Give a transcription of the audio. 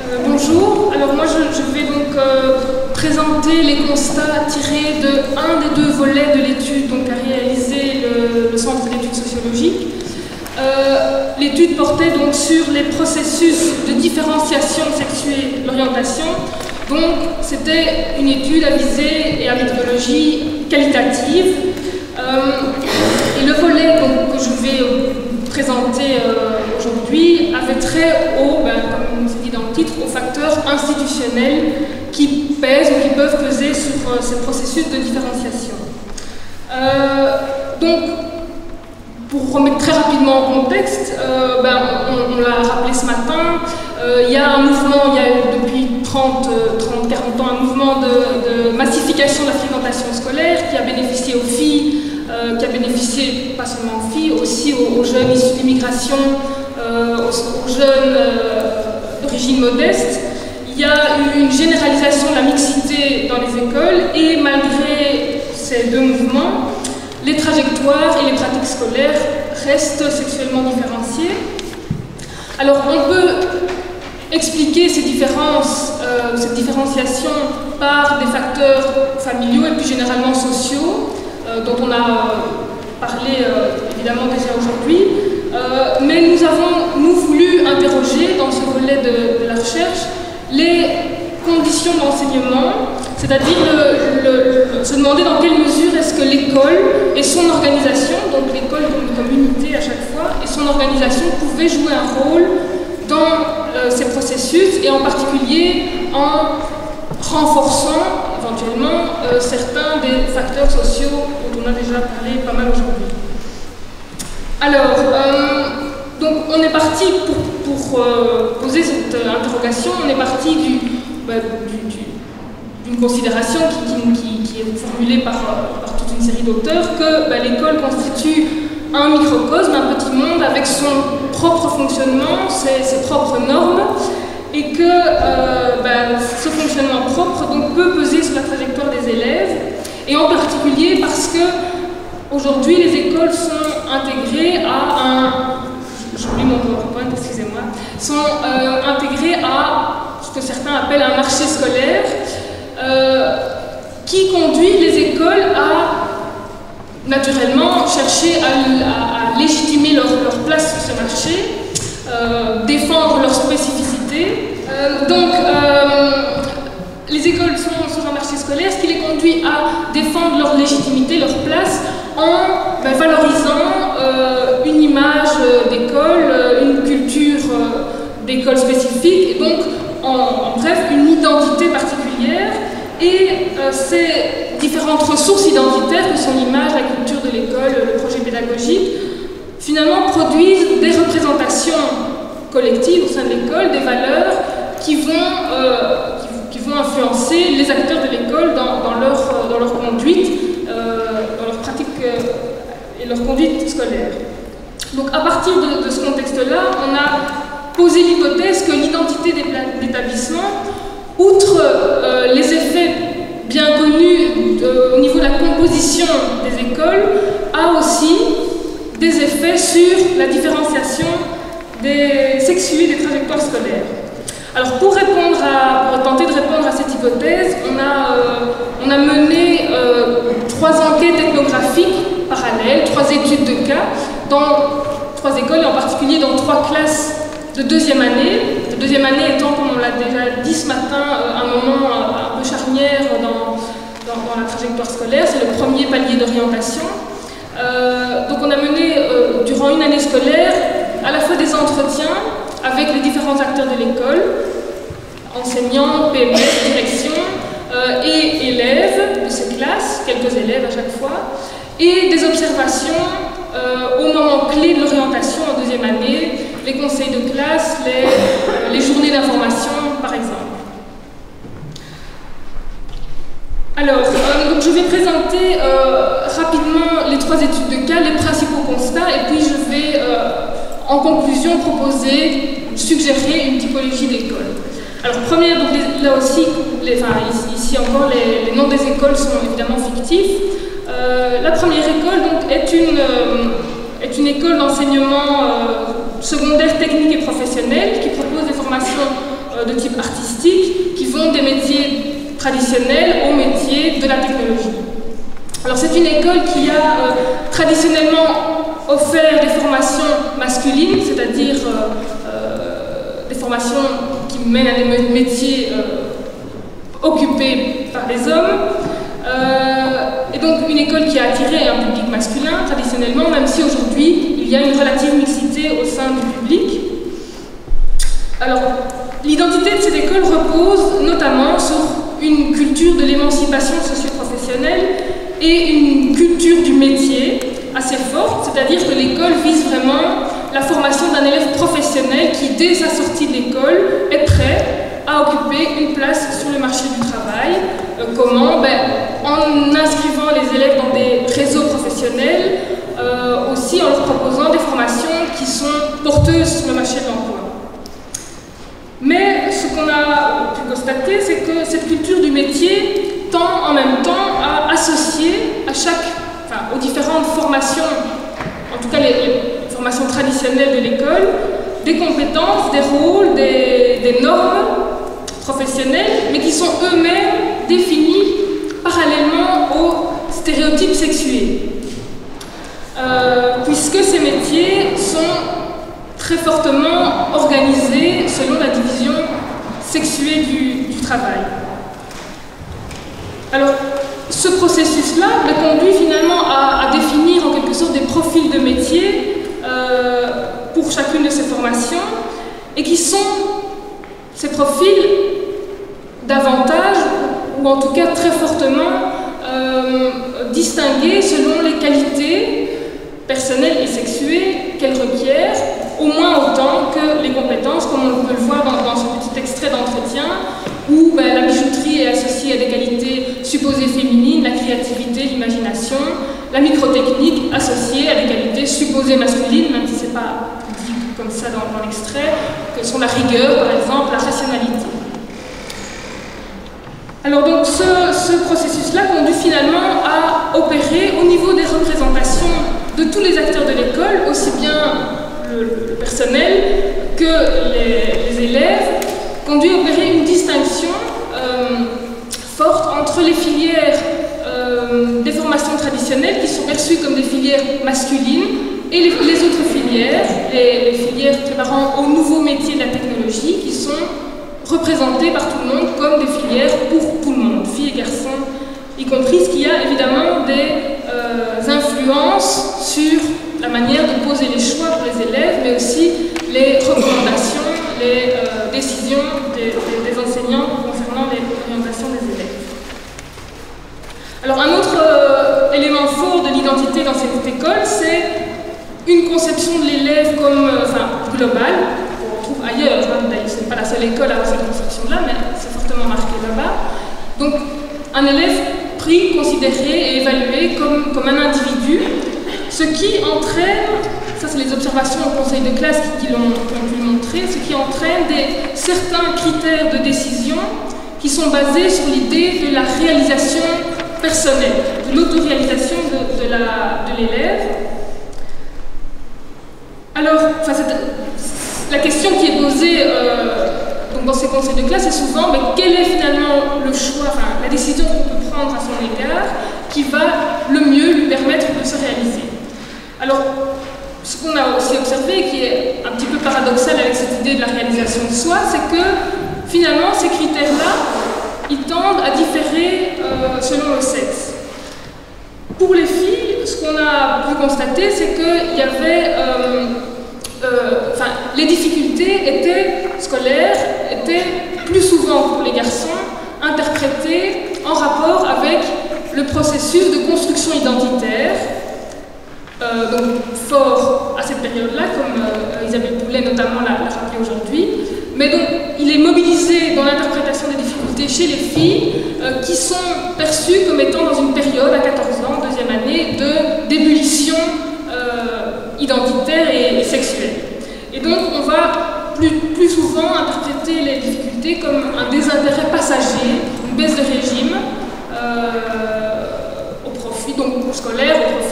Bonjour, alors moi je vais donc présenter les constats tirés de un des deux volets de l'étude qu'a réalisé le Centre d'études sociologiques. L'étude portait donc sur les processus de différenciation sexuée de l'orientation. Donc c'était une étude à visée et à méthodologie qualitative. Et le volet donc, que je vais présenter aujourd'hui avait trait comme c'est dit dans le titre, aux facteurs institutionnels qui pèsent ou qui peuvent peser sur ces processus de différenciation. Donc, pour remettre très rapidement en contexte, on l'a rappelé ce matin, il y a un mouvement, il y a eu depuis 30-40 ans un mouvement de massification de la fréquentation scolaire qui a bénéficié aux filles, qui a bénéficié pas seulement aux filles, aussi aux jeunes issus d'immigration, aux jeunes d'origine modeste. Il y a eu une généralisation de la mixité dans les écoles et malgré ces deux mouvements, les trajectoires et les pratiques scolaires restent sexuellement différenciées. Alors on peut expliquer ces différences, cette différenciation par des facteurs familiaux et plus généralement sociaux, dont on a parlé évidemment déjà aujourd'hui, mais nous avons voulu interroger dans ce volet de la recherche les conditions d'enseignement, c'est-à-dire se demander dans quelle mesure est-ce que l'école et son organisation, donc l'école comme unité à chaque fois, et son organisation pouvaient jouer un rôle dans ces processus, et en particulier en renforçant éventuellement certains des facteurs sociaux dont on a déjà parlé pas mal aujourd'hui. Alors, donc on est parti pour poser cette interrogation, on est parti d'une considération qui est formulée par toute une série d'auteurs que l'école constitue un microcosme, un petit monde avec son propre fonctionnement, ses propres normes, et que ce fonctionnement propre donc, peut peser sur la trajectoire des élèves, et en particulier parce que aujourd'hui les écoles sont intégrées à j'oublie mon PowerPoint, excusez-moi, sont intégrées à ce que certains appellent un marché scolaire qui conduit les écoles à naturellement chercher à légitimer leur place sur ce marché, défendre leur spécificité. Donc, les écoles sont sur un marché scolaire, ce qui les conduit à défendre leur légitimité, leur place, en valorisant une image d'école, une culture d'école spécifique, et donc, en bref, une identité particulière. Et ces différentes ressources identitaires que sont l'image, la culture de l'école, le projet pédagogique, finalement produisent des représentations collectives au sein de l'école, des valeurs qui vont influencer les acteurs de l'école dans leur conduite, dans leur pratique et leur conduite scolaire. Donc à partir de ce contexte-là, on a posé l'hypothèse que l'identité d'établissement, outre les effets bien connus au niveau de la composition des écoles, a aussi des effets sur la différenciation des sexués des trajectoires scolaires. Alors pour tenter de répondre à cette hypothèse, on a mené 3 enquêtes ethnographiques parallèles, 3 études de cas dans 3 écoles, et en particulier dans 3 classes de deuxième année. La deuxième année étant, comme on l'a déjà dit ce matin, un moment un peu charnière dans la trajectoire scolaire, c'est le premier palier d'orientation. Donc on a mené durant une année scolaire à la fois des entretiens avec les différents acteurs de l'école, enseignants, PMS, direction, et élèves de ces classes, quelques élèves à chaque fois, et des observations au moment clé de l'orientation en deuxième année, les conseils de classe, les journées d'information, par exemple. Alors, donc je vais présenter rapidement les 3 études de cas, les principaux constats, et puis je vais, en conclusion, suggérer une typologie d'école. Alors, première, donc, là aussi, ici encore, les noms des écoles sont évidemment fictifs. La première école donc, est une école d'enseignement secondaire technique et professionnel qui propose des formations de type artistique qui vont des métiers traditionnels aux métiers de la technologie. Alors c'est une école qui a traditionnellement offert des formations masculines, c'est-à-dire des formations qui mènent à des métiers occupés par les hommes. Et donc une école qui a attiré un public masculin traditionnellement, même si aujourd'hui il y a une relative mixité au sein du public. Alors l'identité de cette école repose notamment sur une culture de l'émancipation socio-professionnelle et une culture du métier assez forte, c'est-à-dire que l'école vise vraiment la formation d'un élève professionnel qui, dès sa sortie de l'école, est prêt à occuper une place sur le marché du travail. Comment? En inscrivant les élèves dans des réseaux professionnels, aussi en leur proposant des formations qui sont porteuses sur le marché de l'emploi. Mais ce qu'on a pu constater, c'est que cette culture du métier tend en même temps à associer aux différentes formations, en tout cas les formations traditionnelles de l'école, des compétences, des rôles, des normes professionnelles, mais qui sont eux-mêmes définis parallèlement aux stéréotypes sexués. Puisque ces métiers sont très fortement organisés selon la division sexuée du travail. Alors, ce processus-là conduit finalement à définir en quelque sorte des profils de métiers pour chacune de ces formations, et qui sont ces profils davantage, ou en tout cas très fortement, distingués selon les qualités personnelles et sexuées qu'elles requièrent, au moins autant que les compétences, comme on peut le voir dans ce petit extrait d'entretien, où la bijouterie est associée à des qualités supposées féminines, la créativité, l'imagination, la microtechnique associée à des qualités supposées masculines, même si ce n'est pas dit comme ça dans l'extrait, que sont la rigueur, par exemple, la rationalité. Alors donc ce processus-là conduit finalement à opérer au niveau des représentations de tous les acteurs de l'école, aussi bien le personnel que les élèves, conduit à opérer une distinction forte entre les filières des formations traditionnelles qui sont perçues comme des filières masculines et les autres filières, les filières préparant aux nouveaux métiers de la technologie qui sont représentées par tout le monde comme des filières pour tout le monde, filles et garçons y compris, ce qui a évidemment des influences sur la manière de poser les choix pour les élèves, mais aussi les recommandations, les décisions des enseignants concernant l'orientation des élèves. Alors un autre élément fort de l'identité dans cette école, c'est une conception de l'élève comme globale, qu'on retrouve ailleurs, ce n'est pas la seule école à avoir cette conception-là, mais c'est fortement marqué là-bas. Donc un élève pris, considéré et évalué comme un individu, ce qui entraîne, ça c'est les observations au conseil de classe qui l'ont pu montrer, ce qui entraîne certains critères de décision qui sont basés sur l'idée de la réalisation personnelle, de l'autoréalisation de l'élève. Alors, la question qui est posée donc dans ces conseils de classe, c'est souvent quel est finalement le choix, la décision qu'on peut prendre à son égard qui va le mieux lui permettre de se réaliser. Alors, ce qu'on a aussi observé, qui est un petit peu paradoxal avec cette idée de la réalisation de soi, c'est que finalement ces critères-là, ils tendent à différer selon le sexe. Pour les filles, ce qu'on a pu constater, c'est qu'il y avait les difficultés scolaires étaient plus souvent pour les garçons interprétées en rapport avec le processus de construction identitaire, donc fort à cette période-là, comme Isabelle Poulet notamment l'a rappelé aujourd'hui, mais donc il est mobilisé dans l'interprétation des difficultés chez les filles qui sont perçues comme étant dans une période à 14 ans, deuxième année, d'ébullition identitaire et sexuelle. Et donc on va plus souvent interpréter les difficultés comme un désintérêt passager, une baisse de régime au profit donc scolaire, au